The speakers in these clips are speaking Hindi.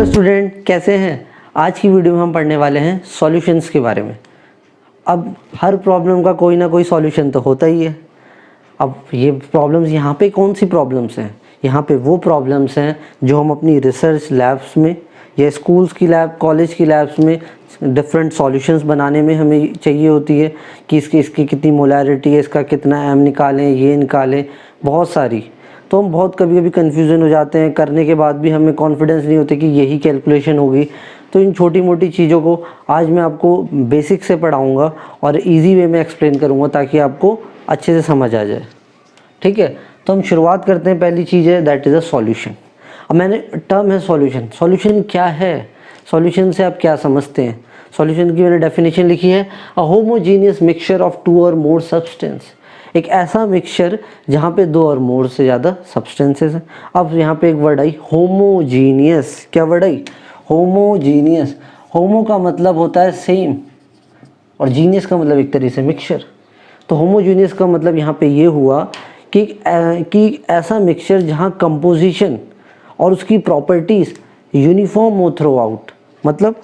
हेलो स्टूडेंट, कैसे हैं। आज की वीडियो में हम पढ़ने वाले हैं सॉल्यूशंस के बारे में। अब हर प्रॉब्लम का कोई ना कोई सॉल्यूशन तो होता ही है। अब ये प्रॉब्लम्स यहाँ पे कौन सी प्रॉब्लम्स हैं? यहाँ पे वो प्रॉब्लम्स हैं जो हम अपनी रिसर्च लैब्स में या स्कूल्स की लैब, कॉलेज की लैब्स में डिफरेंट सॉल्यूशंस बनाने में हमें चाहिए होती है कि इसकी कितनी मोलैरिटी है, इसका कितना एम निकालें, ये निकालें, बहुत सारी। तो हम बहुत कभी कभी कन्फ्यूज़न हो जाते हैं, करने के बाद भी हमें कॉन्फिडेंस नहीं होती कि यही कैलकुलेशन होगी। तो इन छोटी मोटी चीज़ों को आज मैं आपको बेसिक से पढ़ाऊँगा और इजी वे में एक्सप्लेन करूँगा ताकि आपको अच्छे से समझ आ जाए। ठीक है, तो हम शुरुआत करते हैं। पहली चीज़ है दैट इज़ अ सॉल्यूशन। अब मैंने टर्म है सॉल्यूशन। सॉल्यूशन क्या है? सॉल्यूशन से आप क्या समझते हैं? सॉल्यूशन की मैंने डेफिनेशन लिखी है, a homogeneous mixture of two और मोर सब्सटेंस। एक ऐसा मिक्सचर जहाँ पे दो और मोर से ज़्यादा सब्सटेंसेस हैं। अब यहाँ पे एक वर्ड आई होमोजीनियस। क्या वर्ड आई? होमोजीनियस। होमो का मतलब होता है सेम और जीनियस का मतलब एक तरीके से मिक्सचर। तो होमोजीनियस का मतलब यहाँ पे ये हुआ कि ऐसा मिक्सचर जहाँ कंपोजिशन और उसकी प्रॉपर्टीज़ यूनिफॉर्म हो थ्रू आउट। मतलब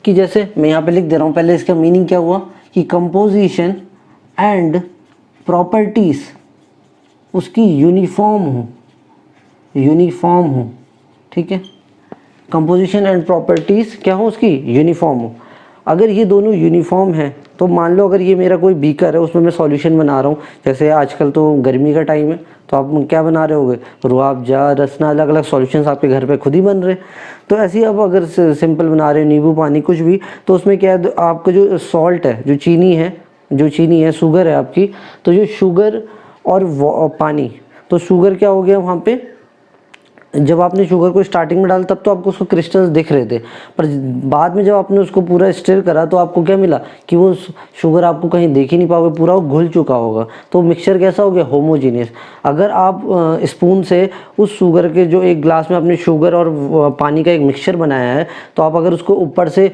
कि जैसे मैं यहाँ पे लिख दे रहा हूँ, पहले इसका मीनिंग क्या हुआ कि कंपोजिशन एंड प्रॉपर्टीज़ उसकी यूनिफॉर्म हो। ठीक है, कंपोजिशन एंड प्रॉपर्टीज़ क्या हो, उसकी यूनिफॉर्म हो। अगर ये दोनों यूनिफॉर्म हैं तो मान लो अगर ये मेरा कोई बीकर है, उसमें मैं सॉल्यूशन बना रहा हूँ। जैसे आजकल तो गर्मी का टाइम है, तो आप क्या बना रहे होगे? रूअफ़ज़ा, रसना, अलग अलग सॉल्यूशंस आपके घर पे खुद ही बन रहे हैं। तो ऐसे ही अब अगर सिंपल बना रहे हो, नींबू पानी कुछ भी, तो उसमें क्या है, आपका जो सॉल्ट है, जो चीनी है, शुगर है आपकी, तो जो शुगर और पानी, तो शुगर क्या हो गया वहाँ पे, जब आपने शुगर को स्टार्टिंग में डाला तब तो आपको उसको क्रिस्टल्स दिख रहे थे, पर बाद में जब आपने उसको पूरा स्टिर करा तो आपको क्या मिला कि वो शुगर आपको कहीं देख ही नहीं पाओगे, पूरा वो घुल चुका होगा। तो मिक्सचर कैसा हो गया? होमोजीनियस। अगर आप स्पून से उस शुगर के, जो एक ग्लास में आपने शुगर और पानी का एक मिक्सचर बनाया है, तो आप अगर उसको ऊपर से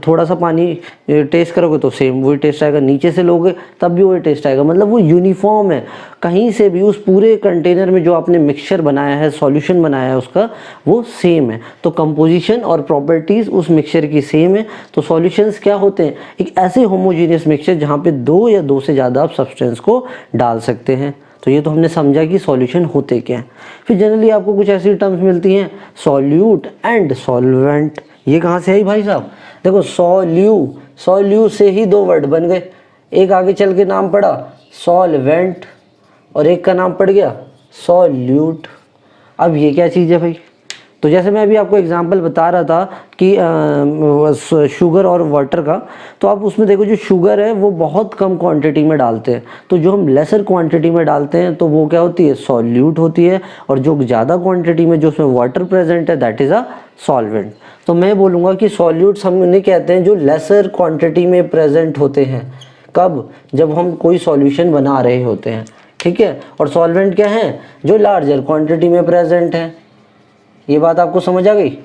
थोड़ा सा पानी टेस्ट करोगे तो सेम वही टेस्ट आएगा, नीचे से लोगे तब भी वही टेस्ट आएगा। मतलब वो यूनिफॉर्म है। कहीं से भी उस पूरे कंटेनर में जो आपने मिक्सचर बनाया है, सॉल्यूशन बनाया है, उसका वो सेम है। तो कंपोजिशन और प्रॉपर्टीज़ उस मिक्सचर की सेम है। तो सॉल्यूशंस क्या होते हैं? एक ऐसे होमोजीनियस मिक्सचर जहाँ पे दो या दो से ज़्यादा आप सब्सटेंस को डाल सकते हैं। तो ये तो हमने समझा कि सॉल्यूशन होते क्या हैं। फिर जनरली आपको कुछ ऐसी टर्म्स मिलती हैं, सॉल्यूट एंड सॉल्वेंट। ये कहाँ से आई भाई साहब? देखो, सॉल्यू से ही दो वर्ड बन गए। एक आगे चल के नाम पड़ा सॉल्वेंट और एक का नाम पड़ गया सॉल्यूट। अब ये क्या चीज़ है भाई? तो जैसे मैं अभी आपको एग्जांपल बता रहा था कि शुगर और वाटर का, तो आप उसमें देखो जो शुगर है वो बहुत कम क्वांटिटी में डालते हैं, तो जो हम लेसर क्वांटिटी में डालते हैं तो वो क्या होती है? सॉल्यूट होती है। और जो ज़्यादा क्वांटिटी में जो उसमें वाटर प्रेजेंट है दैट इज़ अ सॉल्वेंट। तो मैं बोलूँगा कि सॉल्यूट्स हम उन्हें कहते हैं जो लेसर क्वांटिटी में प्रेजेंट होते हैं। कब? जब हम कोई सॉल्यूशन बना रहे होते हैं। ठीक है, और सॉल्वेंट क्या है? जो लार्जर क्वांटिटी में प्रेजेंट है। ये बात आपको समझ आ गई?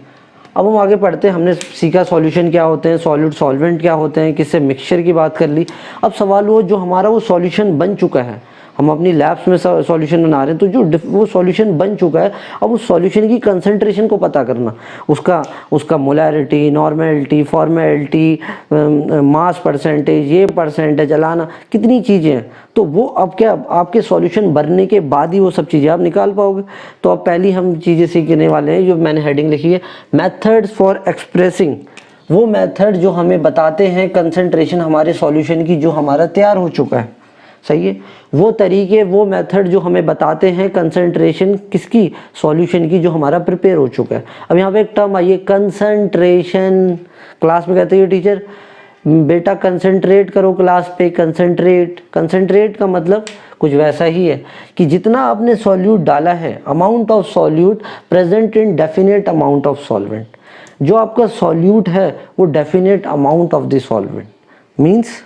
अब हम आगे पढ़ते हैं। हमने सीखा सॉल्यूशन क्या होते हैं, सॉल्यूट, सॉल्वेंट क्या होते हैं, किससे मिक्सचर की बात कर ली। अब सवाल वो जो हमारा वो सॉल्यूशन बन चुका है, हम अपनी लैब्स में सॉल्यूशन बना रहे हैं, तो जो वो सॉल्यूशन बन चुका है, अब उस सॉल्यूशन की कंसंट्रेशन को पता करना, उसका molarity, normality, formality, mass percentage, ये परसेंटेज चलाना, कितनी चीज़ें हैं। तो वो अब क्या, आपके सॉल्यूशन बनने के बाद ही वो सब चीज़ें आप निकाल पाओगे। तो अब पहली हम चीज़ें सीखने वाले हैं, जो मैंने हेडिंग लिखी है, मेथड्स फॉर एक्सप्रेसिंग। वो मेथड जो हमें बताते हैं कंसंट्रेशन हमारे सॉल्यूशन की जो हमारा तैयार हो चुका है। सही है, वो तरीके, वो मेथड जो हमें बताते हैं कंसंट्रेशन किसकी? सॉल्यूशन की, जो हमारा प्रिपेयर हो चुका है। अब यहाँ पे एक टर्म आई है कंसंट्रेशन। क्लास में कहते हैं टीचर बेटा कंसंट्रेट करो क्लास पे। कंसंट्रेट का मतलब कुछ वैसा ही है कि जितना आपने सॉल्यूट डाला है, amount of solute present in definite amount of solvent. जो आपका सॉल्यूट है वो definite amount of the solvent means,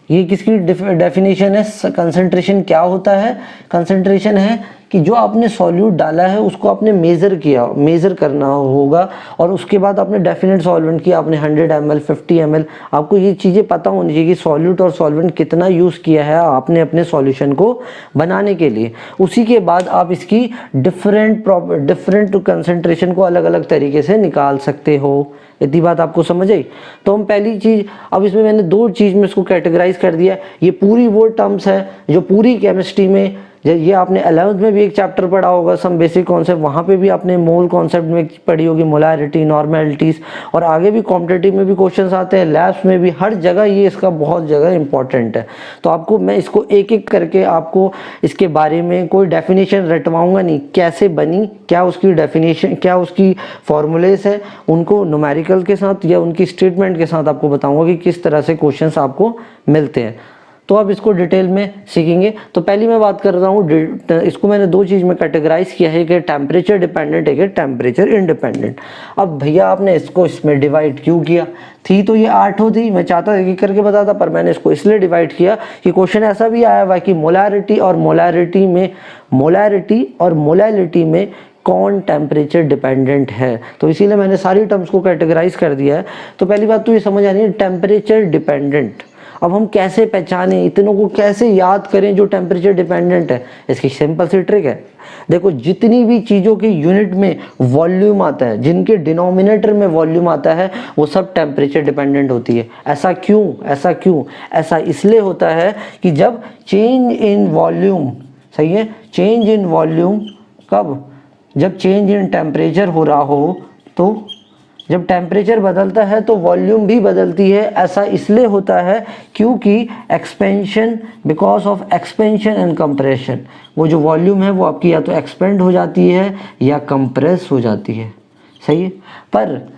ये किसकी डेफिनेशन है? कंसंट्रेशन क्या होता है? कंसंट्रेशन है कि जो आपने सॉल्यूट डाला है उसको आपने मेज़र करना होगा, और उसके बाद आपने डेफिनेट सॉल्वेंट किया, आपने 100 ml 50 ml, आपको ये चीज़ें पता होनी चाहिए कि सॉल्यूट और सॉल्वेंट कितना यूज़ किया है आपने अपने सॉल्यूशन को बनाने के लिए। उसी के बाद आप इसकी डिफरेंट कंसंट्रेशन को अलग अलग तरीके से निकाल सकते हो। इतनी बात आपको समझ आई। तो हम पहली चीज़, अब इसमें मैंने दो चीज़ में इसको कैटेगराइज कर दिया। ये पूरी वो टर्म्स है जो पूरी केमिस्ट्री में, ये आपने 11th में भी एक चैप्टर पढ़ा होगा सम बेसिक कॉन्सेप्ट, वहाँ पे भी आपने मोल कॉन्सेप्ट में पढ़ी होगी, मोलैरिटी, नॉर्मेलिटीज़, और आगे भी कॉम्पिटिटिव में भी क्वेश्चंस आते हैं, लैब्स में भी, हर जगह ये इसका बहुत जगह इंपॉर्टेंट है। तो आपको मैं इसको एक एक करके आपको इसके बारे में कोई डेफिनेशन रटवाऊंगा नहीं, कैसे बनी, क्या उसकी डेफिनेशन, क्या उसकी फॉर्मूलेस है, उनको न्यूमेरिकल के साथ या उनकी स्टेटमेंट के साथ आपको बताऊंगा कि किस तरह से क्वेश्चंस आपको मिलते हैं। तो अब इसको डिटेल में सीखेंगे। तो पहली मैं बात कर रहा हूँ, इसको मैंने दो चीज़ में कैटेगराइज किया है कि टेम्परेचर डिपेंडेंट है कि टेम्परेचर इंडिपेंडेंट। अब भैया आपने इसको इसमें डिवाइड क्यों किया? थी तो ये 8 होती, मैं चाहता एक करके बताता, पर मैंने इसको इसलिए डिवाइड किया कि क्वेश्चन ऐसा भी आया हुआ कि मोलैरिटी और मोलैलिटी में कौन टेम्परेचर डिपेंडेंट है, तो इसीलिए मैंने सारी टर्म्स को कैटेगराइज कर दिया है। तो पहली बात तो ये समझ आनी है, टेम्परेचर डिपेंडेंट। अब हम कैसे पहचानें, इतनों को कैसे याद करें जो टेम्परेचर डिपेंडेंट है? इसकी सिंपल सी ट्रिक है। देखो, जितनी भी चीज़ों के यूनिट में वॉल्यूम आता है, जिनके डिनोमिनेटर में वॉल्यूम आता है, वो सब टेम्परेचर डिपेंडेंट होती है। ऐसा क्यों? ऐसा इसलिए होता है कि जब चेंज इन वॉल्यूम, सही है, चेंज इन वॉल्यूम कब? जब चेंज इन टेम्परेचर हो रहा हो, तो जब टेम्परेचर बदलता है तो वॉल्यूम भी बदलती है। ऐसा इसलिए होता है क्योंकि expansion, because of expansion and compression, वो जो वॉल्यूम है वो आपकी या तो एक्सपेंड हो जाती है या कंप्रेस हो जाती है, सही है। पर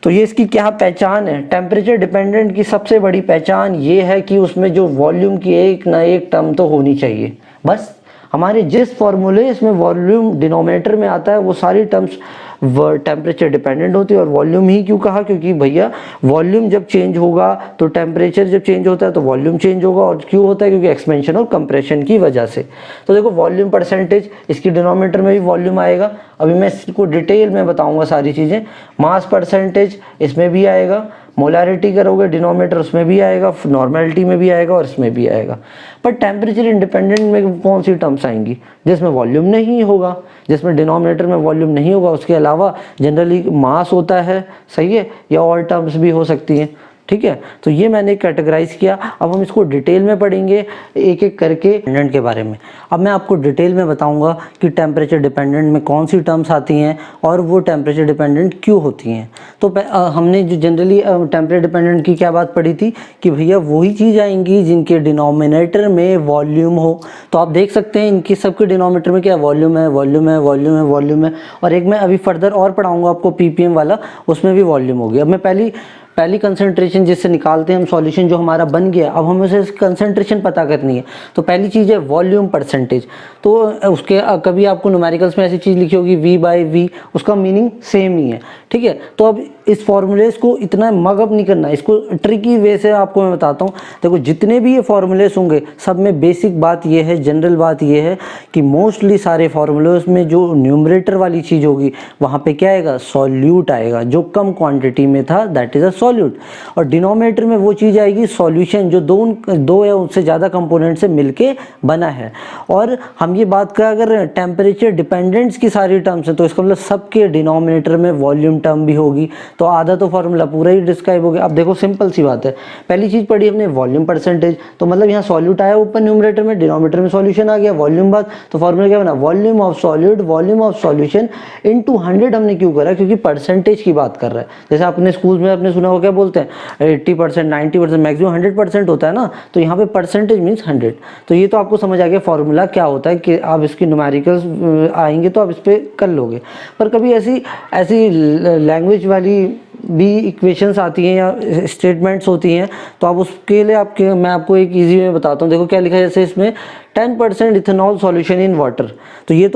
तो ये इसकी क्या पहचान है? टेम्परेचर डिपेंडेंट की सबसे बड़ी पहचान ये है कि उसमें जो वॉल्यूम की एक ना एक टर्म तो होनी चाहिए। बस हमारे जिस फॉर्मूले इसमें वॉल्यूम डिनोमिनेटर में आता है वो सारी टर्म्स टेम्परेचर डिपेंडेंट होती है। और वॉल्यूम ही क्यों कहा? क्योंकि भैया वॉल्यूम जब चेंज होगा तो टेम्परेचर जब चेंज होता है तो वॉल्यूम चेंज होगा। और क्यों होता है? क्योंकि एक्सपेंशन और कंप्रेशन की वजह से। तो देखो, वॉल्यूम परसेंटेज, इसकी डिनोमिनेटर में भी वॉल्यूम आएगा। अभी मैं इसको डिटेल में बताऊंगा सारी चीज़ें। मास परसेंटेज इसमें भी आएगा, मोलैरिटी करोगे डिनोमिनेटर उसमें भी आएगा, नॉर्मेलिटी में भी आएगा और इसमें भी आएगा। पर टेम्परेचर इंडिपेंडेंट में कौन सी टर्म्स आएंगी? जिसमें वॉल्यूम नहीं होगा, जिसमें डिनोमिनेटर में वॉल्यूम नहीं होगा। उसके अलावा जनरली मास होता है, सही है, या और टर्म्स भी हो सकती हैं, ठीक है। तो ये मैंने कैटेगराइज किया। अब हम इसको डिटेल में पढ़ेंगे एक एक करके डिपेंडेंट के बारे में। अब मैं आपको डिटेल में बताऊंगा कि टेम्परेचर डिपेंडेंट में कौन सी टर्म्स आती हैं और वो टेम्परेचर डिपेंडेंट क्यों होती हैं। तो हमने जो जनरली टेम्परेचर डिपेंडेंट की क्या बात पढ़ी थी कि भैया वही चीज़ आएंगी जिनके डिनोमिनेटर में वॉल्यूम हो। तो आप देख सकते हैं इनकी सबके डिनोमिनेटर में क्या वॉल्यूम है। और एक मैं अभी फर्दर और पढ़ाऊँगा आपको पीपीएम वाला, उसमें भी वॉल्यूम होगी। अब मैं पहली कंसंट्रेशन जिससे निकालते हैं हम सॉल्यूशन जो हमारा बन गया, अब हमें उसे कंसंट्रेशन पता करनी है। तो पहली चीज़ है वॉल्यूम परसेंटेज। तो उसके कभी आपको न्यूमेरिकल्स में ऐसी चीज़ लिखी होगी V/V, उसका मीनिंग सेम ही है, ठीक है। तो अब इस फॉर्मूलेस को इतना मगअप नहीं करना, इसको ट्रिकी वे से आपको मैं बताता हूँ। देखो, जितने भी ये फॉर्मूलेस होंगे सब में बेसिक बात ये है, जनरल बात ये है कि मोस्टली सारे फॉर्मूलेस में जो न्यूमरेटर वाली चीज़ होगी वहाँ पे क्या आएगा? सॉल्यूट आएगा। जो कम क्वांटिटी में था दैट इज़ अ सॉल्यूट। और डिनोमिनेटर में वो चीज़ आएगी सॉल्यूशन, जो दो या उससे ज़्यादा कंपोनेंट से मिलके बना है। और हम ये बात कर अगर टेम्परेचर डिपेंडेंट्स की सारी टर्म्स हैं तो इसका मतलब सबके डिनोमिनेटर में वॉल्यूम टर्म भी होगी। तो आधा तो फार्मूला पूरा ही डिस्क्राइब हो गया। अब देखो, सिंपल सी बात है, पहली चीज़ पढ़ी हमने वॉल्यूम परसेंटेज, तो मतलब यहाँ सॉल्यूट आया ऊपर न्यूमरेटर में, डिनोमिनेटर में सॉल्यूशन आ गया, वॉल्यूम बात। तो फार्मूला क्या बना? Volume of solute, volume of solution into 100। हमने क्यों करा? क्योंकि परसेंटेज की बात कर रहा है। जैसे आपने स्कूल में आपने सुना हो क्या बोलते हैं 80%, 90%, मैक्सिमम 100% होता है ना। तो यहाँ पे परसेंटेज मीन्स 100। तो ये तो आपको समझ आ गया फॉर्मूला क्या होता है कि आप इसकी न्यूमेरिकल्स आएंगे तो आप इस पर कर लोगे। पर कभी ऐसी लैंग्वेज वाली भी इक्वेशंस आती हैं या स्टेटमेंट्स होती हैं तो आप उसके लिए मैं आपको एक इजी में बताता हूँ। देखो क्या लिखा है, जैसे इसमें 10% इथेनॉल सॉल्यूशन इन वाटर। तो ये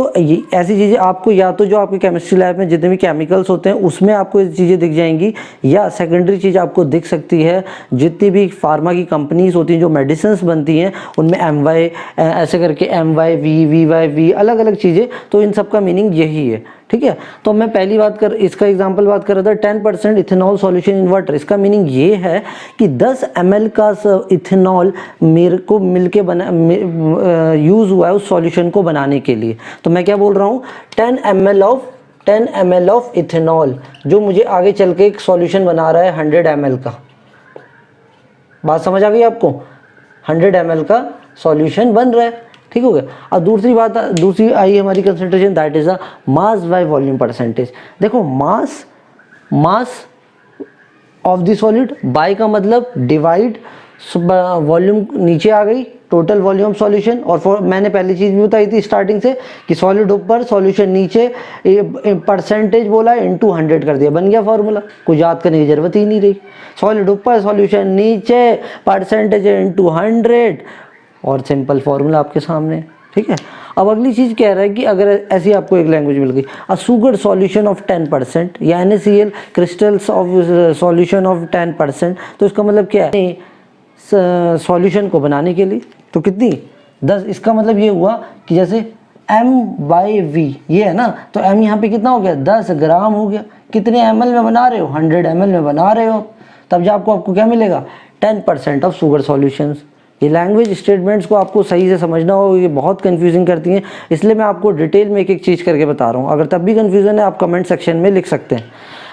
ऐसी चीज़ें आपको या तो जो आपके केमिस्ट्री लैब में जितने भी केमिकल्स होते हैं उसमें आपको ये चीज़ें दिख जाएंगी, या सेकेंडरी चीज़ आपको दिख सकती है जितनी भी फार्मा की कंपनीज होती हैं जो मेडिसिन बनती हैं उनमें MY ऐसे करके MYV VYV अलग अलग चीज़ें, तो इन सब का मीनिंग यही है। ठीक है, तो मैं पहली इसका एग्जांपल बात कर रहा था 10% इथेनॉल सॉल्यूशन इन वाटर। इसका मीनिंग ये है कि 10 ml का इथेनॉल मेरे को मिलके यूज़ हुआ है उस सॉल्यूशन को बनाने के लिए। तो मैं क्या बोल रहा हूँ, 10 ml ऑफ इथेनॉल जो मुझे आगे चल के एक सॉल्यूशन बना रहा है 100 ml का। बात समझ आ गई आपको? 100 ml का सॉल्यूशन बन रहा है। ठीक हो गया। अब दूसरी आई हमारी concentration, that is a mass by volume percentage. देखो mass of the solid, by का मतलब डिवाइड, वॉल्यूम नीचे आ गई, टोटल वॉल्यूम सॉल्यूशन। और मैंने पहली चीज़ भी बताई थी स्टार्टिंग से कि सॉलिड ऊपर सॉल्यूशन नीचे, परसेंटेज बोला इनटू 100 कर दिया, बन गया फॉर्मूला, कुछ याद करने की जरूरत ही नहीं रही। सॉलिड ऊपर सॉल्यूशन नीचे, परसेंटेज इनटू 100 और सिंपल फॉर्मूला आपके सामने। ठीक है, अब अगली चीज़ कह रहा है कि अगर ऐसी आपको एक लैंग्वेज मिल गई, अ शुगर सॉल्यूशन ऑफ 10% या NaCl crystals of solution of 10%, तो इसका मतलब क्या है, सॉल्यूशन को बनाने के लिए तो कितनी 10, इसका मतलब ये हुआ कि जैसे M/V ये है ना, तो M यहाँ पे कितना हो गया, 10 ग्राम हो गया। कितने ml में बना रहे हो, 100 ml में बना रहे हो, तब जब आपको क्या मिलेगा, 10% ऑफ शुगर सॉल्यूशंस। ये लैंग्वेज स्टेटमेंट्स को आपको सही से समझना हो, ये बहुत कंफ्यूजिंग करती हैं, इसलिए मैं आपको डिटेल में एक एक चीज़ करके बता रहा हूँ। अगर तब भी कंफ्यूजन है आप कमेंट सेक्शन में लिख सकते हैं।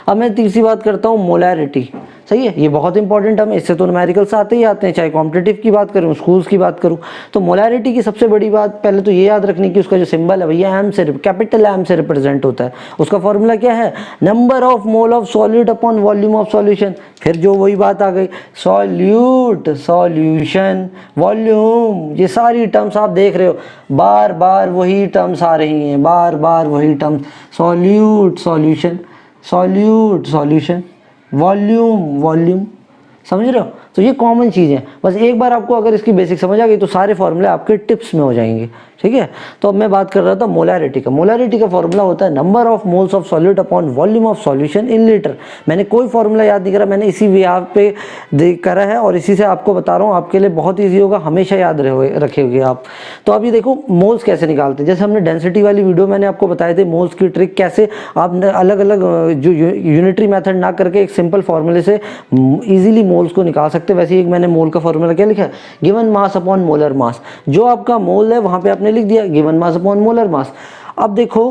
अब मैं तीसरी बात करता हूँ, मोलैरिटी। सही है, ये बहुत इंपॉर्टेंट है, इससे तो न्यूमेरिकल्स आते ही आते हैं, चाहे कॉम्पिटिटिव की बात करूँ, स्कूल्स की बात करूँ। तो मोलैरिटी की सबसे बड़ी बात पहले तो ये याद रखनी कि उसका जो सिंबल है भैया M से, कैपिटल M से रिप्रेजेंट होता है। उसका फॉर्मूला क्या है, number of mole of solid upon volume of solution. फिर जो वही बात आ गई, सॉल्यूट, सॉल्यूशन, वॉल्यूम, ये सारी टर्म्स आप देख रहे हो, बार बार वही टर्म्स आ रही हैं, बार बार वही terms, solute solution, solute solution, volume volume, समझ रहे हो? तो ये कॉमन चीज़ है, बस एक बार आपको अगर इसकी बेसिक समझ आ गई तो सारे फॉर्मूले आपके टिप्स में हो जाएंगे। ठीक है, तो अब मैं बात कर रहा था मोलैरिटी का। मोलैरिटी का फॉर्मूला होता है number of moles of solid upon volume of solution in litre. मैंने कोई फॉर्मूला याद नहीं करा, मैंने इसी यहाँ पे करा है और इसी से आपको बता रहा हूँ, आपके लिए बहुत ईजी होगा, हमेशा याद रखेंगे आप। तो अभी देखो मोल्स कैसे निकालते हैं, जैसे हमने डेंसिटी वाली वीडियो मैंने आपको बताए थे, मोल्स की ट्रिक कैसे आप अलग अलग जो यूनिटरी मेथड ना करके एक सिंपल फॉर्मूले से ईजिली मोल्स को निकाल सकते हैं। वैसे एक मैंने मोल का फॉर्मूला क्या लिखा है, given mass upon molar mass. जो आपका मोल है वहाँ पे आपने लिख दिया given mass upon molar mass. अब देखो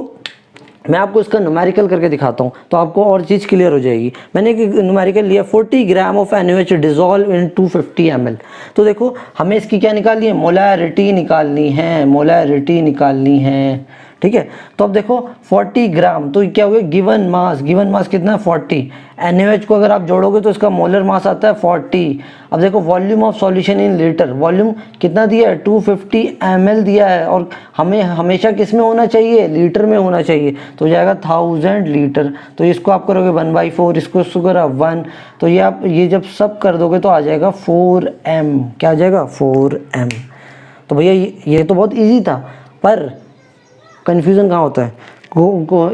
मैं आपको इसका न्यूमेरिकल करके दिखाता हूँ तो आपको और चीज़ क्लियर हो जाएगी। मैंने एक न्यूमेरिकल लिया, 40 gram of NaOH dissolve in 250 ml। तो देखो हमें इसकी क्या निकालनी है, मोलैरिटी निकालनी है, मोलैरिटी निकालनी है। ठीक है, तो अब देखो 40 ग्राम, तो क्या हुआ, गिवन मास कितना है 40, NaOH को अगर आप जोड़ोगे तो इसका मोलर मास आता है 40। अब देखो volume of solution in litre, volume कितना दिया है 250 ml दिया है, और हमें हमेशा किस में होना चाहिए, लीटर में होना चाहिए, तो हो जाएगा 1000 लीटर। तो इसको आप करोगे 1/4, इसको करो 1, तो ये आप ये जब सब कर दोगे तो आ जाएगा 4m। क्या आ जाएगा 4m। तो भैया ये तो बहुत ईजी था, पर कन्फ्यूज़न कहाँ होता है,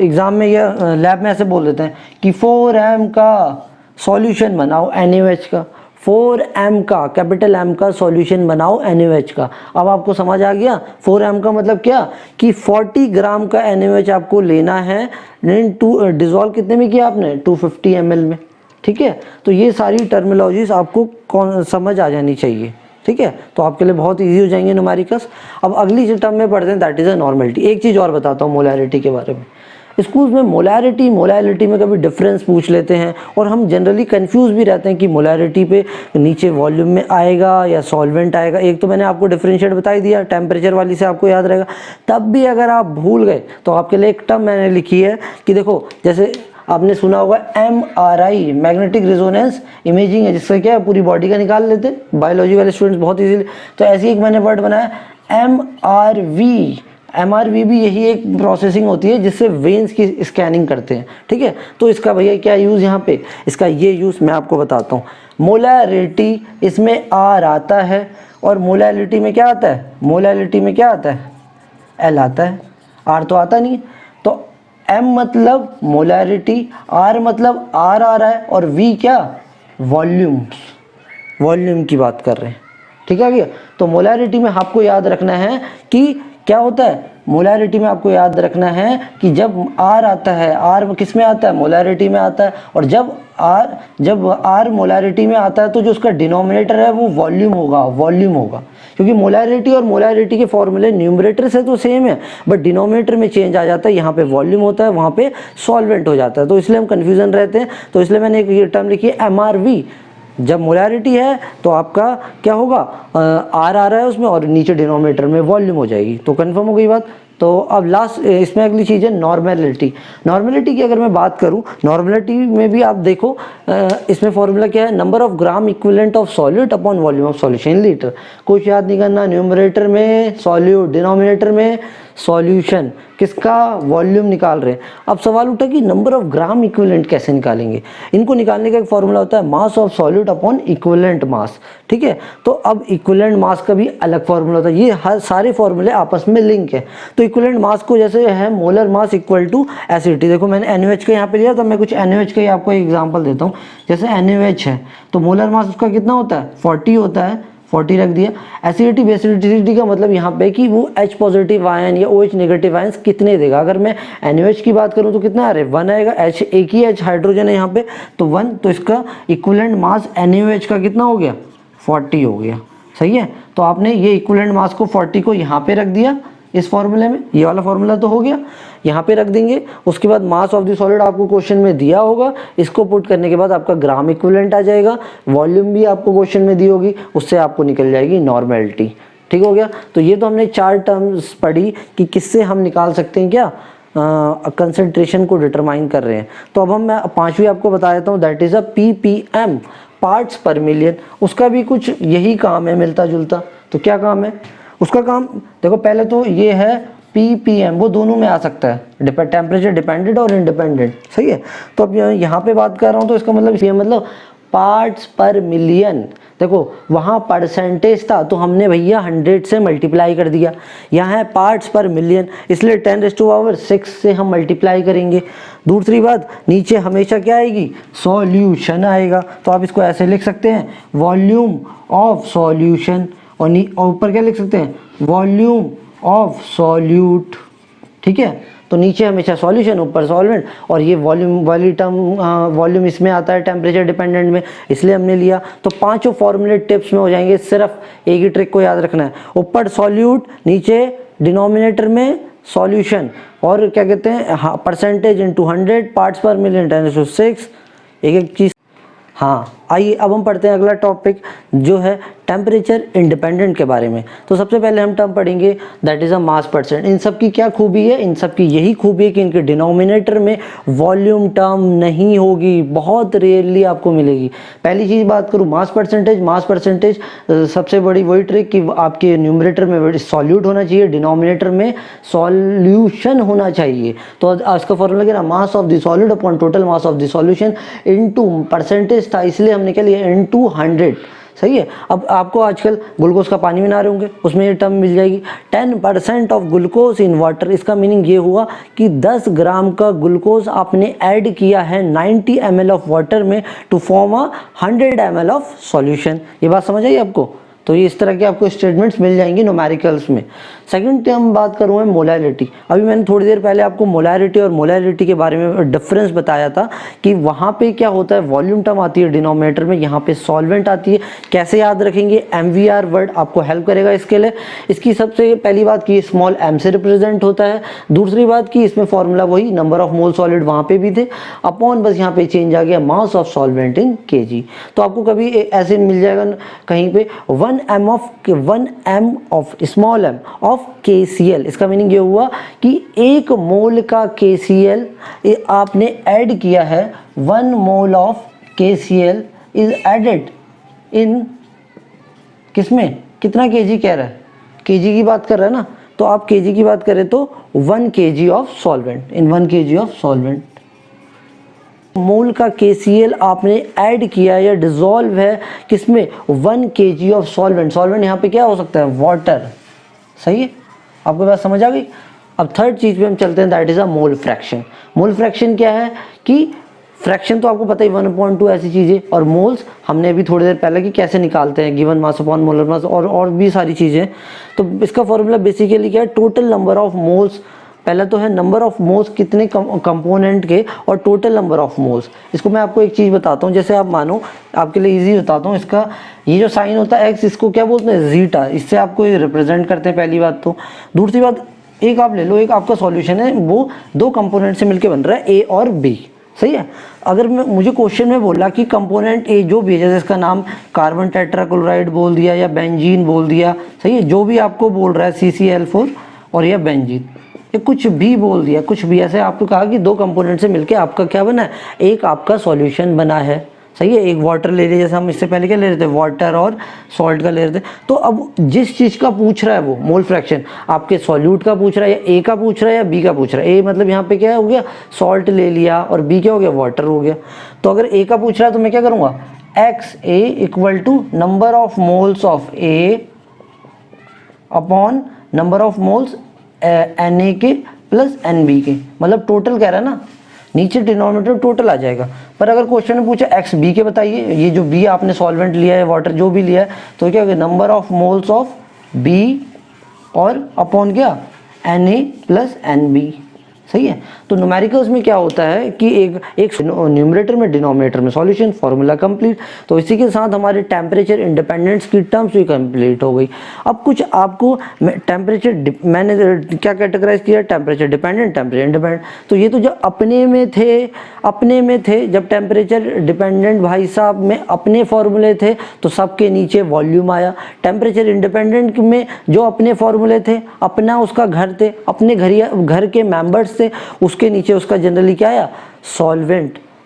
एग्ज़ाम में या लैब में ऐसे बोल देते हैं कि 4m का सॉल्यूशन बनाओ NaOH का, 4m का कैपिटल M का सॉल्यूशन बनाओ NaOH का। अब आपको समझ आ गया 4m का मतलब क्या, कि 40 ग्राम का NaOH आपको लेना है, डिज़ोल्व कितने में किया आपने 250 ml में। ठीक है, तो ये सारी टर्मिनोलॉजीज आपको समझ आ जानी चाहिए। ठीक है, तो आपके लिए बहुत इजी हो जाएंगे न्यूमेरिकल्स। अब अगली टर्म में पढ़ते हैं, दैट इज़ अ नॉर्मलिटी। एक चीज़ और बताता हूँ मोलैरिटी के बारे में। स्कूल्स में मोलैरिटी में कभी डिफरेंस पूछ लेते हैं और हम जनरली कंफ्यूज भी रहते हैं कि मोलैरिटी पे नीचे वॉल्यूम में आएगा या सॉल्वेंट आएगा। एक तो मैंने आपको डिफरेंशिएट बता ही दिया, टेम्परेचर वाली से आपको याद रहेगा। तब भी अगर आप भूल गए तो आपके लिए एक टर्म मैंने लिखी है कि देखो, जैसे आपने सुना होगा MRI, मैग्नेटिक रेजोनेंस इमेजिंग है, जिससे क्या है पूरी बॉडी का निकाल लेते हैं बायोलॉजी वाले स्टूडेंट्स बहुत इजीली। तो ऐसी एक मैंने वर्ड बनाया MRV भी यही एक प्रोसेसिंग होती है जिससे वेन्स की स्कैनिंग करते हैं। ठीक है, तो इसका भैया क्या यूज़ यहाँ पे, इसका ये यूज़ मैं आपको बताता हूँ। मोलैरिटी, इसमें R आता है और मोलैलिटी में क्या आता है, मोलैलिटी में क्या आता है, एल आता है, आर तो आता नहीं। तो एम मतलब मोलैरिटी, आर मतलब आर आ रहा है, और वी क्या, वॉल्यूम्स, वॉल्यूम की बात कर रहे हैं। ठीक है भैया। तो मोलैरिटी में आपको याद रखना है कि क्या होता है, मोलैरिटी में आपको याद रखना है कि जब आर आता है, आर किस में आता है, मोलैरिटी में आता है, और जब आर मोलैरिटी में आता है तो जो उसका डिनोमिनेटर है वो वॉल्यूम होगा, वॉल्यूम होगा। क्योंकि मोलैरिटी और मोलैरिटी के फॉर्मूले न्यूमरेटर से तो सेम है, बट डिनोमिनेटर में चेंज आ जाता है, यहाँ पे वॉल्यूम होता है, वहाँ पे सॉल्वेंट हो जाता है, तो इसलिए हम कन्फ्यूजन रहते हैं। तो इसलिए मैंने एक टर्म लिखी है MRV। जब मोलैरिटी है तो आपका क्या होगा, आर आ रहा है उसमें, और नीचे डिनोमिनेटर में वॉल्यूम हो जाएगी। तो कंफर्म हो गई बात। तो अब लास्ट इसमें अगली चीज़ है नॉर्मेलिटी। नॉर्मेलिटी की अगर मैं बात करूं, नॉर्मेलिटी में भी आप देखो, इसमें फॉर्मूला क्या है, number of gram equivalent of solute upon volume of solution in litre. कुछ याद नहीं करना, न्यूमरेटर में सॉल्यूट, डिनोमिनेटर में सॉल्यूशन, किसका, वॉल्यूम निकाल रहे हैं। अब सवाल उठा कि नंबर ऑफ ग्राम इक्विवेलेंट कैसे निकालेंगे। इनको निकालने का एक फॉर्मूला होता है mass of solute upon equivalent mass. ठीक है। तो अब इक्विवेलेंट मास का भी अलग फॉर्मूला होता है, ये हर सारे फॉर्मूले आपस में लिंक है। तो इक्विवेलेंट मास को जैसे है molar mass equal to acidity. देखो मैंने NaOH का यहाँ पे लिया, तो मैं कुछ NaOH का ही आपको एक एग्जांपल देता हूँ। जैसे NaOH है तो मोलर मास उसका कितना होता है, 40 होता है, 40 रख दिया। एसिडिटी बेसिडिटी का मतलब यहाँ पे कि वो H पॉजिटिव आयन या OH नेगेटिव आयंस कितने देगा। अगर मैं NaOH की बात करूँ तो कितना आ रहा है, 1 आएगा। H एक ही H हाइड्रोजन है यहाँ पे, तो 1, तो इसका इक्विवेलेंट मास NaOH का कितना हो गया, 40 हो गया। सही है। तो आपने ये इक्विवेलेंट मास को 40 को यहाँ पे रख दिया इस फॉर्मूले में, ये वाला फॉर्मूला तो हो गया, यहाँ पे रख देंगे। उसके बाद मास ऑफ द सॉलिड आपको क्वेश्चन में दिया होगा, इसको पुट करने के बाद आपका ग्राम इक्विवेलेंट आ जाएगा, वॉल्यूम भी आपको क्वेश्चन में दी होगी, उससे आपको निकल जाएगी नॉर्मेलिटी। ठीक हो गया। तो ये तो हमने 4 टर्म्स पढ़ी कि किससे हम निकाल सकते हैं क्या, कंसंट्रेशन को डिटरमाइन कर रहे हैं। तो अब मैं 5वीं आपको बता देता हूँ, that is a ppm, parts पर मिलियन। उसका भी कुछ यही काम है, मिलता जुलता। तो क्या काम है उसका, काम देखो, पहले तो ये है ppm, वो दोनों में आ सकता है, टेम्परेचर डिपेंडेंट और इंडिपेंडेंट। सही है। तो अब यहाँ पे बात कर रहा हूँ तो इसका मतलब ये मतलब पार्ट्स पर मिलियन। देखो वहाँ परसेंटेज था तो हमने भैया 100 से मल्टीप्लाई कर दिया, यहाँ है पार्ट्स पर मिलियन, इसलिए 10⁻6 से हम मल्टीप्लाई करेंगे। दूसरी बात, नीचे हमेशा क्या आएगी, सॉल्यूशन आएगा। तो आप इसको ऐसे लिख सकते हैं, वॉल्यूम ऑफ सॉल्यूशन, और ऊपर क्या लिख सकते हैं, वॉल्यूम ऑफ सॉल्यूट। ठीक है। तो नीचे हमेशा सॉल्यूशन, ऊपर सॉल्वेंट, और ये वॉल्यूम वाली टर्म, वॉल्यूम इसमें आता है टेम्परेचर डिपेंडेंट में, इसलिए हमने लिया। तो 5 फॉर्मूले टिप्स में हो जाएंगे। सिर्फ एक ही ट्रिक को याद रखना है, ऊपर सॉल्यूट, नीचे डिनोमिनेटर में सॉल्यूशन, और क्या कहते हैं, परसेंटेज इनटू 100, पार्ट्स पर मिलियन 10⁻6, एक चीज़। हाँ, आइए अब हम पढ़ते हैं अगला टॉपिक जो है टेम्परेचर इंडिपेंडेंट के बारे में। तो सबसे पहले हम टर्म पढ़ेंगे that is a mass percent. इन सब की क्या खूबी है, इन सब की यही खूबी है कि इनके डिनोमिनेटर में वॉल्यूम टर्म नहीं होगी, बहुत रेयरली आपको मिलेगी। पहली चीज़ बात करूँ मास परसेंटेज, मास परसेंटेज सबसे बड़ी वही ट्रिक कि आपके न्यूमरेटर में सॉल्यूट होना चाहिए, डिनोमिनेटर में सॉल्यूशन होना चाहिए। तो इसका फॉर्मूला क्या है, मास of the solid upon total mass of the solution into percentage था, इसलिए हमने क्या लिया इनटू 100। सही है। अब आपको आजकल ग्लूकोज का पानी बना रहे होंगे, उसमें ये टर्म मिल जाएगी 10% ऑफ ग्लूकोज इन वाटर। इसका मीनिंग ये हुआ कि 10 ग्राम का ग्लूकोज आपने ऐड किया है 90 ml ऑफ वाटर में to form a 100 ml of solution. ये बात समझ आई आपको। तो ये इस तरह के आपको स्टेटमेंट्स मिल जाएंगे न्यूमेरिकल्स में। सेकंड टर्म बात करूँ मैं मोलैरिटी। अभी मैंने थोड़ी देर पहले आपको मोलैरिटी और मोलैरिटी के बारे में डिफरेंस बताया था कि वहाँ पे क्या होता है, वॉल्यूम टर्म आती है डिनोमिनेटर में, यहाँ पे सॉल्वेंट आती है। कैसे याद रखेंगे, MVR वर्ड आपको हेल्प करेगा इसके लिए। इसकी सबसे पहली बात की स्मॉल m से रिप्रेजेंट होता है। दूसरी बात की इसमें फॉर्मूला वही नंबर ऑफ मोल सॉलिड वहाँ पे भी थे, अपॉन बस यहाँ पे चेंज आ गया mass of solvent in kg। तो आपको कभी ऐसे मिल जाएगा कहीं पे 1 m of small m of KCl। इसका मीनिंग ये हुआ कि 1 मोल का KCl आपने ऐड किया है, 1 mole of KCl is added in किसमें, कितना kg कह रहा है, kg की बात कर रहा है ना। तो आप kg की बात करें तो 1 kg of solvent, in 1 kg of solvent. Mole का KCl आपने ऐड किया या डिजोल्व है किसमें, 1 kg ऑफ सॉल्वेंट। सॉल्वेंट यहाँ पे क्या हो सकता है, वाटर। सही है, आपको बात समझ आ गई। अब थर्ड चीज पे हम चलते हैं, that is a mole fraction. Mole fraction क्या है कि फ्रैक्शन तो आपको पता ही 1/2 ऐसी चीज़ें, और मोल्स हमने अभी थोड़ी देर पहले कि कैसे निकालते हैं, given mass upon molar mass, और भी सारी चीज़ें। तो इसका फॉर्मूला बेसिकली क्या है, टोटल नंबर ऑफ मोल्स। पहला तो है नंबर ऑफ मोल्स कितने कंपोनेंट के, और टोटल नंबर ऑफ मोल्स। इसको मैं आपको एक चीज़ बताता हूँ, जैसे आप मानो, आपके लिए इजी बताता हूँ इसका। ये जो साइन होता है एक्स, इसको क्या बोलते हैं, जीटा। इससे आपको रिप्रेजेंट करते हैं, पहली बात तो। दूसरी बात, एक आप ले लो, एक आपका सॉल्यूशन है, वो 2 कंपोनेंट से मिलकर बन रहा है, ए और बी। सही है। अगर मुझे क्वेश्चन में बोला कि कंपोनेंट ए जो भी है, जैसे इसका नाम कार्बन टेट्राक्लोराइड बोल दिया या बेंजीन बोल दिया, सही है, जो भी आपको बोल रहा है CCl4 और या बेंजीन, ये कुछ भी बोल दिया, कुछ भी ऐसे आपको कहा कि 2 कंपोनेंट से मिलके आपका क्या बना है, एक आपका सॉल्यूशन बना है। सही है। एक वाटर ले लिया, जैसे हम इससे पहले क्या ले रहे थे, वाटर और सॉल्ट का ले रहे थे। तो अब जिस चीज़ का पूछ रहा है वो मोल फ्रैक्शन, आपके सॉल्यूट का पूछ रहा है, या ए का पूछ रहा है या बी का पूछ रहा है। ए मतलब यहाँ पे क्या हो गया, सॉल्ट ले लिया, और बी क्या हो गया, वाटर हो गया। तो अगर ए का पूछ रहा है तो मैं क्या करूँगा, XA equal to number of moles of A upon number of moles Na के प्लस NB के, मतलब टोटल कह रहा है ना, नीचे डिनोमिनेटर टोटल आ जाएगा। पर अगर क्वेश्चन में पूछा XB के बताइए, ये जो B आपने सॉल्वेंट लिया है, वाटर जो भी लिया है, तो क्या हो गया, number of moles of B और अपॉन क्या, Na प्लस NB। सही है। तो न्यूमेरिकल्स में क्या होता है कि एक न्यूमरेटर में डिनोमिनेटर में सॉल्यूशन, फार्मूला कंप्लीट। तो इसी के साथ हमारे टेम्परेचर इंडिपेंडेंस की टर्म्स भी कंप्लीट हो गई। अब कुछ आपको टेम्परेचर, मैंने क्या कैटेगराइज किया, टेम्परेचर डिपेंडेंट, टेम्परेचर इंडिपेंडेंट। तो ये तो जब अपने में थे जब टेम्परेचर डिपेंडेंट भाई साहब में अपने फॉर्मूले थे, तो सबके नीचे वॉल्यूम आया। टेम्परेचर इंडिपेंडेंट में जो अपने फॉर्मूले थे, अपना उसका घर थे, अपने घर के मेंबर्स से, उसके नीचे उसका जनरली क्या आया,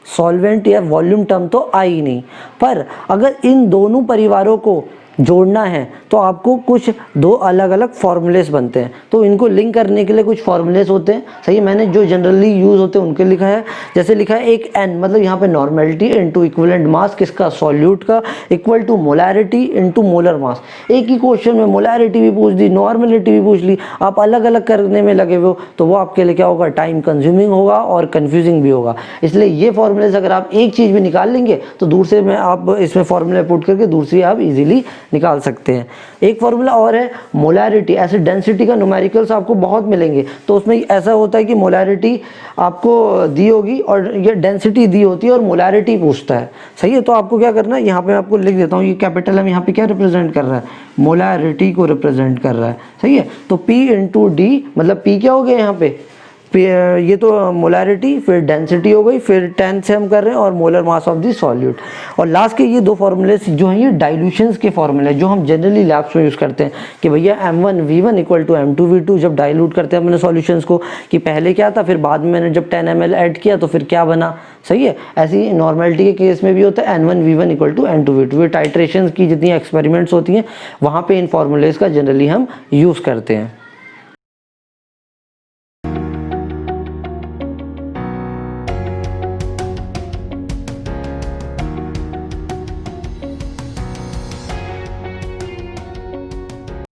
सॉल्वेंट या वॉल्यूम टर्म तो आई नहीं। पर अगर इन दोनों परिवारों को जोड़ना है तो आपको कुछ 2 अलग अलग फॉर्मूलेस बनते हैं। तो इनको लिंक करने के लिए कुछ फॉर्मूलेस होते हैं। सही, मैंने जो जनरली यूज होते हैं उनके लिखा है। जैसे लिखा है एक N, मतलब यहाँ पे नॉर्मेलिटी इनटू इक्विवेलेंट मास किसका, सॉल्यूट का, equal to molarity into molar mass. एक ही क्वेश्चन में मोलैरिटी भी पूछ दी, नॉर्मेलिटी भी पूछ ली, आप अलग अलग करने में लगे हो तो वो आपके लिए क्या होगा, टाइम कंज्यूमिंग होगा और कंफ्यूजिंग भी होगा। इसलिए ये फॉर्मूलेस अगर आप एक चीज़ भी निकाल लेंगे तो दूसरे में आप इसमें फॉर्मूला पुट करके दूसरी आप इजीली निकाल सकते हैं। एक फॉर्मूला और है मोलैरिटी। ऐसे डेंसिटी का न्यूमेरिकल्स आपको बहुत मिलेंगे, तो उसमें ऐसा होता है कि मोलैरिटी आपको दी होगी और ये डेंसिटी दी होती है और मोलैरिटी पूछता है। सही है। तो आपको क्या करना है, यहाँ पे मैं आपको लिख देता हूँ, ये कैपिटल एम यहाँ पे क्या रिप्रेजेंट कर रहा है, मोलैरिटी को रिप्रेजेंट कर रहा है। सही है। तो P इंटू डी, मतलब P क्या हो गया यहाँ पे, ये तो मोलैरिटी, फिर डेंसिटी हो गई, फिर 10 से हम कर रहे हैं, और molar mass of the solute. और लास्ट के ये 2 फॉर्मूले जो हैं ये डाइल्यूशंस के फॉर्मूले जो हम जनरली लैब्स में यूज़ करते हैं कि भैया M1V1 इक्वल टू M2V2 जब डाइल्यूट करते हैं अपने सॉल्यूशंस को, कि पहले क्या था, फिर बाद में मैंने जब 10 ml ऐड किया तो फिर क्या बना। सही है। ऐसी नॉर्मेलिटी के केस में भी होता है N1V1 इक्वल टू N2V2। ये टाइट्रेशंस की जितनी एक्सपेरिमेंट्स होती हैं वहाँ पे इन फॉर्मूलेस का जनरली हम यूज़ करते हैं।